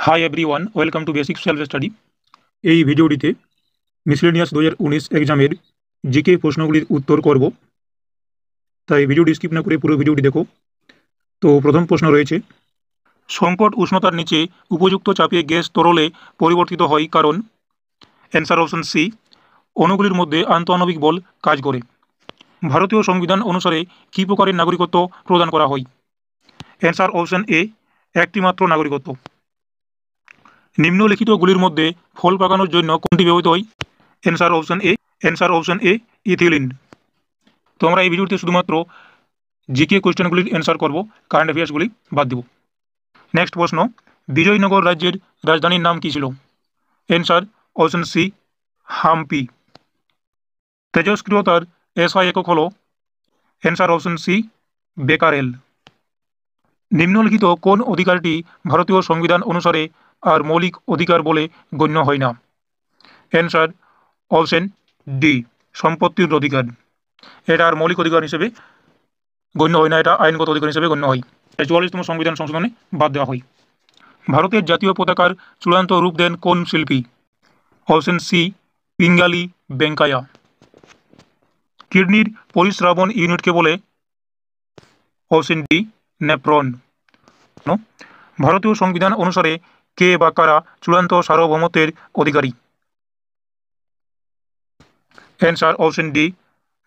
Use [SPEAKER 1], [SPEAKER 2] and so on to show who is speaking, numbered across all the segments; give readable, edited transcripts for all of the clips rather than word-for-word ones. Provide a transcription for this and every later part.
[SPEAKER 1] Hi everyone, welcome to basic self study. এই ভিডিওটিতে miscellaneous 2019 এক্সামের জিকে প্রশ্নগুলির উত্তর করব, তাই ভিডিওটি স্কিপ না করে পুরো ভিডিওটি দেখো। তো প্রথম প্রশ্ন রয়েছে, সংকট উষ্ণতার নিচে উপযুক্ত চাপে গ্যাস তরলে পরিবর্তিত হয় কারণ অ্যান্সার অপশন সি, অণুগুলির মধ্যে আন্তঃআণবিক বল কাজ করে। ভারতীয় সংবিধান অনুসারে কী প্রকারের নাগরিকত্ব প্রদান করা হয়? অ্যান্সার অপশন এ, একটি মাত্র নাগরিকত্ব। নিম্নলিখিতগুলির মধ্যে ফল পাকানোর জন্য কোনটি ব্যবহৃত হয়? অ্যান্সার অপশন এ, ইথিলিন। তো আমরা এই ভিডিওতে শুধুমাত্র জিকে কোয়েশ্চেনগুলির অ্যান্সার করব, কারেন্ট অ্যাফেয়ার্সগুলি বাদ দেব। নেক্সট প্রশ্ন, বিজয়নগর রাজ্যের রাজধানীর নাম কী ছিল? Answer option C, Hampi. তেজস্ক্রিয়তার এসআই একক হল? Answer option C, becquerel. নিম্নলিখিত কোন অধিকারটি ভারতীয় সংবিধান অনুসারে আর মৌলিক অধিকার বলে গণ্য হয় না? অ্যান্সার অপশন ডি, সম্পত্তির অধিকার। এটা আর মৌলিক অধিকার হিসেবে গণ্য হয় না, এটা আইনগত অধিকার হিসেবে গণ্য হয়। 44তম সংবিধান সংশোধনে বাদ দেওয়া হয়। ভারতের জাতীয় পতাকার চূড়ান্ত রূপ দেন কোন শিল্পী? Option C, Pingali Venkayya. কিডনির পরিস্রাবণ ইউনিটকে বলে? Option D, nephron. ভারতীয় সংবিধান অনুসারে কে বা কারা চূড়ান্ত সার্বভৌমত্বের অধিকারী? অ্যান্সার অপশন ডি,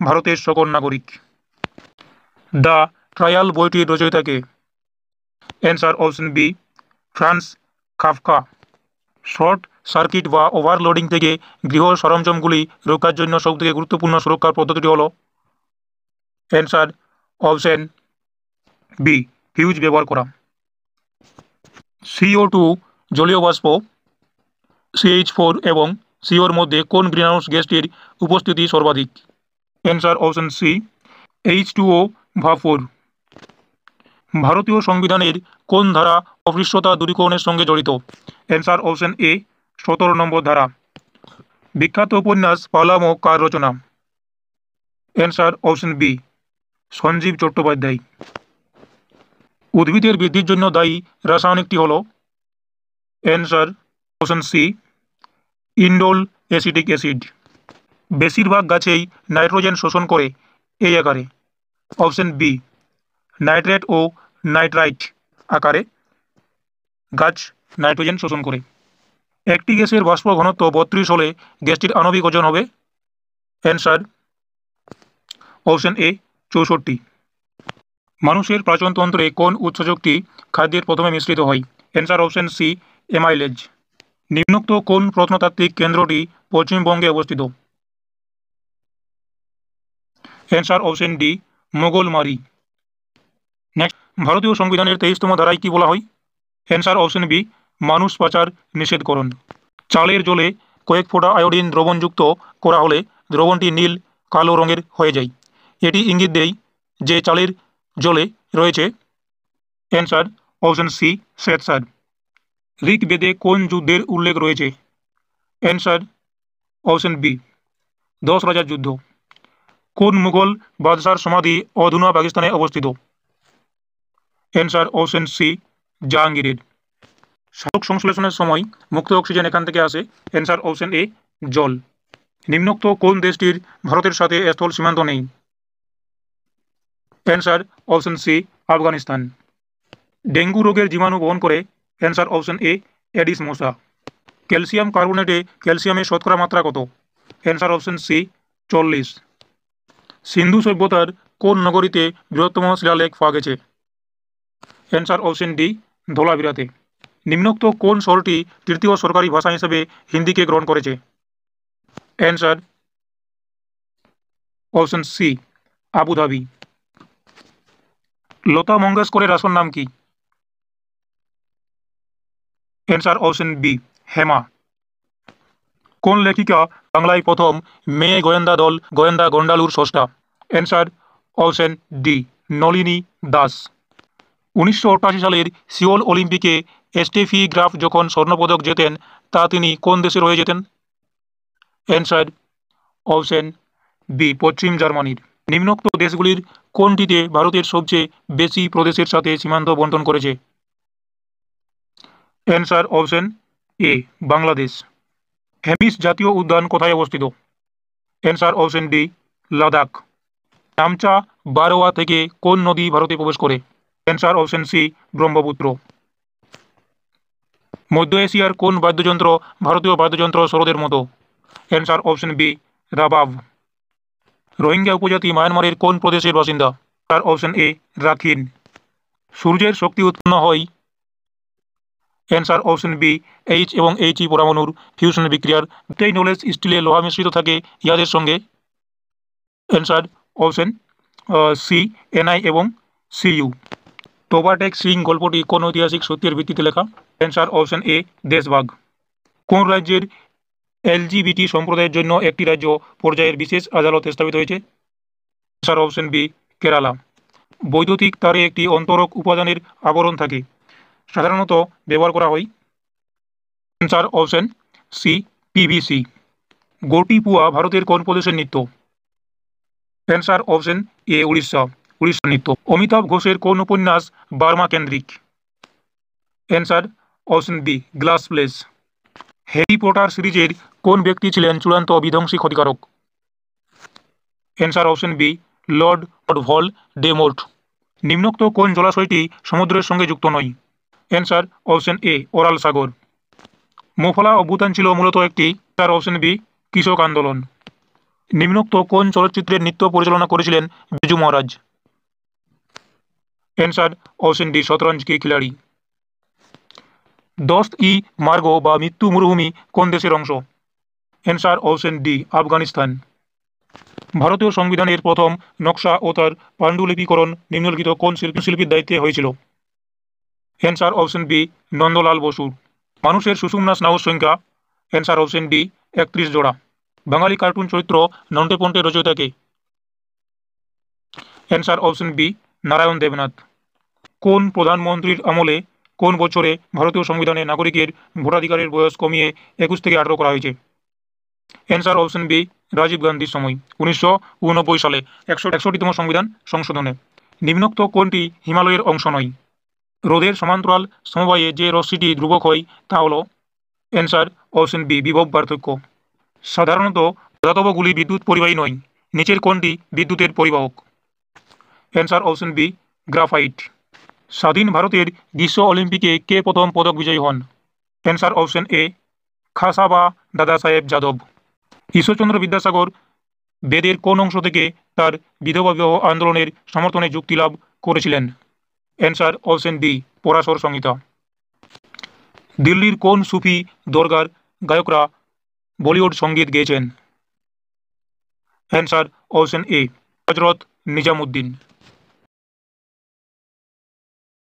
[SPEAKER 1] ভারতের সকল নাগরিক। দ্য ট্রায়াল বইটির রচয়িতাকে? Answer option B, Franz Kafka. Short circuit বা ওভারলোডিং থেকে গৃহ সরঞ্জামগুলি রক্ষার জন্য সবথেকে গুরুত্বপূর্ণ সুরক্ষার পদ্ধতিটি হল? অ্যান্সার অপশন বি, ফিউজ ব্যবহার করা। CO2 জলীয় বাষ্প, CH4 এবং COর মধ্যে কোন গ্রিনহাউস গ্যাসটির উপস্থিতি সর্বাধিক? অ্যান্সার অপশন সি, H2O বা 4। ভারতীয় সংবিধানের কোন ধারা অস্পৃশ্যতা দূরীকরণের সঙ্গে জড়িত? অ্যান্সার অপশন এ, 17 নম্বর ধারা। বিখ্যাত উপন্যাস পালামো কার রচনা? Answer option B, Sanjib Chattopadhyay. উদ্ভিদের বৃদ্ধির জন্য দায়ী রাসায়নিকটি হল? Answer option C, indole acetic acid. বেশিরভাগ গাছেই নাইট্রোজেন শোষণ করে এই আকারে? অপশন বি, নাইট্রেট ও নাইট্রাইট আকারে গাছ নাইট্রোজেন শোষণ করে। একটি গ্যাসের বাষ্প ঘনত্ব 32 হলে গ্যাসটির আণবিক ওজন হবে? Answer option A, 64। মানুষের পাচনতন্ত্রে কোন উৎসেচকটি খাদ্যের প্রথমে মিশ্রিত হয়? Answer option C, amylase. নিম্নোক্ত কোন প্রত্নতাত্ত্বিক কেন্দ্রটি পশ্চিমবঙ্গে অবস্থিত? Answer option D, Moghalmari. Next, ভারতীয় সংবিধানের 23তম ধারায় কি বলা হয়? অ্যান্সার অপশন বি, মানুষ পাচার নিষেধকরণ। চালের জলে কয়েক ফোঁটা আয়োডিন দ্রবণযুক্ত করা হলে দ্রবণটি নীল কালো রঙের হয়ে যায়। এটি ইঙ্গিত দেয় যে চালের জলে রয়েছে? অ্যান্সার অপশন সি, শ্বেতসার। ঋগ্বেদে কোন যুদ্ধের উল্লেখ রয়েছে? অ্যান্সার অপশন বি, 10 রাজার যুদ্ধ। কোন মুঘল বাদশার সমাধি অধুনা পাকিস্তানে অবস্থিত? অ্যান্সার অপশন সি, জাহাঙ্গীরের। সালোক সংশ্লেষণের সময় মুক্ত অক্সিজেন এখান থেকে আসে? অ্যান্সার অপশন এ, জল। নিম্নোক্ত কোন দেশটির ভারতের সাথে স্থল সীমান্ত নেই? Answer option C, Afghanistan. Dengue রোগের জীবাণু বহন করে? অ্যান্সার অপশন এ, এডিস মশা। ক্যালসিয়াম কার্বনেটে ক্যালসিয়ামের শতকরা মাত্রা কত? Answer option C, 40। সিন্ধু সভ্যতার কোন নগরীতে বৃহত্তম শিলালেখ পাওয়া গেছে? অ্যান্সার অপশন ডি, ধোলাভিরাতে। নিম্নোক্ত কোন শহরটি তৃতীয় সরকারি ভাষা হিসেবে হিন্দিকে গ্রহণ করেছে? Answer option C, Abu Dhabi. Lata মঙ্গেশকরের আসল নাম কি? Answer option B, Hema. কোন লেখিকা বাংলায় প্রথম মেয়ে গোয়েন্দা দল গোয়েন্দা গন্ডালুর স্রষ্টা? Answer option D, Nalini Das. 1988 সালের সিওল অলিম্পিকে স্টেফি গ্রাফ যখন স্বর্ণপদক জেতেন তা তিনি কোন দেশের হয়ে জেতেন? অ্যান্সার অপশন বি, পশ্চিম জার্মানির। নিম্নোক্ত দেশগুলির কোনটিতে ভারতের সবচেয়ে বেশি প্রদেশের সাথে সীমান্ত বণ্টন করেছে? Answer option A Bangladesh. Hemis জাতীয় উদ্যান কোথায় অবস্থিত? Answer option D Ladakh. Namcha Barwa থেকে কোন নদী ভারতে প্রবেশ করে? Answer option C Brahmaputra. মধ্য এশিয়ার কোন বাদ্যযন্ত্র ভারতীয় বাদ্যযন্ত্র সরোদের মতো? Answer option B rabab. Rohingya উপজাতি মায়ানমারের কোন প্রদেশের বাসিন্দা? আর অপশন এ রাখিন। সূর্যের শক্তি উৎপন্ন হয়? অ্যান্সার অপশন বি এইচ এবং এইচই পরমাণুর ফিউশন বিক্রিয়ার তেই নলেজ স্টিলে লোহা মিশ্রিত থাকে ইয়াদের সঙ্গে? অ্যান্সার অপশন সি এনআই এবং সিইউ। টোবাটেক সিং গল্পটি কোন ঐতিহাসিক সত্যের ভিত্তিতে লেখা? অ্যান্সার অপশন এ দেশভাগ। কোন রাজ্যের এলজিবিটি সম্প্রদায়ের জন্য একটি রাজ্য পর্যায়ের বিশেষ আদালত স্থাপিত হয়েছে? Answer option B Kerala. বৈদ্যুতিক তারে একটি অন্তরক উপাদানের আবরণ থাকে, সাধারণত ব্যবহার করা হয়? Answer option C PVC. Gotipua ভারতের কোন প্রদেশের নৃত্য? অ্যান্সার অপশন এ উড়িষ্যা নৃত্য। অমিতাভ ঘোষের কোন উপন্যাস বার্মা কেন্দ্রিক? Answer option B glass place. Harry Potter সিরিজের কোন ব্যক্তি ছিলেন চূড়ান্ত বিধ্বংসী ক্ষতিকারক? অ্যান্সার অপশন বি লর্ড ভল ডেমোর্ট। নিম্নোক্ত কোন জলাশয়টি সমুদ্রের সঙ্গে যুক্ত নয়? অ্যান্সার অপশন এ ওরাল সাগর। মোফলা অভ্যুত্থান ছিল মূলত একটি? তার অপশন বি কৃষক আন্দোলন। নিম্নোক্ত কোন চলচ্চিত্রের নৃত্য পরিচালনা করেছিলেন বিজু মহারাজ? অ্যান্সার অপশন ডি শতরঞ্জ কি খিলাড়ি। দোস্ত ই মার্গো বা মৃত্যু মরুভূমি কোন দেশের অংশ? Answer option D Afghanistan. ভারতীয় সংবিধানের প্রথম নকশা ও তার পাণ্ডুলিপিকরণ নিম্নলিখিত কোন শিল্পীর দায়িত্বে হয়েছিল? Answer option B Nandalal Basu. মানুষের সুষুম্না স্নায়ুর সংখ্যা? অ্যান্সার অপশন ডি 31 জোড়া। বাঙালি কার্টুন চরিত্র নন্টে পন্টে রচয়িতা কে? Answer option B Narayan Debnath. কোন প্রধানমন্ত্রীর আমলে কোন বছরে ভারতীয় সংবিধানে নাগরিকের ভোটাধিকারের বয়স কমিয়ে 21 থেকে 18 করা হয়েছে? অ্যান্সার অপশন বি রাজীব গান্ধীর সময় 1989 সালে 161তম সংবিধান সংশোধনে। নিম্নোক্ত কোনটি হিমালয়ের অংশ নয়? রোদের সমান্তরাল সমবায়ে যে রশ্মিটি ধ্রুবক হয় তা হল? অ্যান্সার অপশন বি বিভব পার্থক্য। সাধারণত ধাতবগুলি বিদ্যুৎ পরিবাহী নয়, নিচের কোনটি বিদ্যুতের পরিবাহক? Answer option B graphite. স্বাধীন ভারতের গ্রীষ্ম অলিম্পিকে কে প্রথম পদক বিজয়ী হন? অ্যান্সার অপশন এ খাসাবা দাদা সাহেব যাদব। ঈশ্বরচন্দ্র বিদ্যাসাগর বেদের কোন অংশ থেকে তার বিধবা বিবাহ আন্দোলনের সমর্থনে যুক্তি লাভ করেছিলেন? অ্যান্সার অপশন ডি পরাশর সংহিতা। দিল্লির কোন সুফি দরগার গায়করা বলিউড সঙ্গীত গেয়েছেন? অ্যান্সার অপশন এ হজরত নিজামুদ্দিন।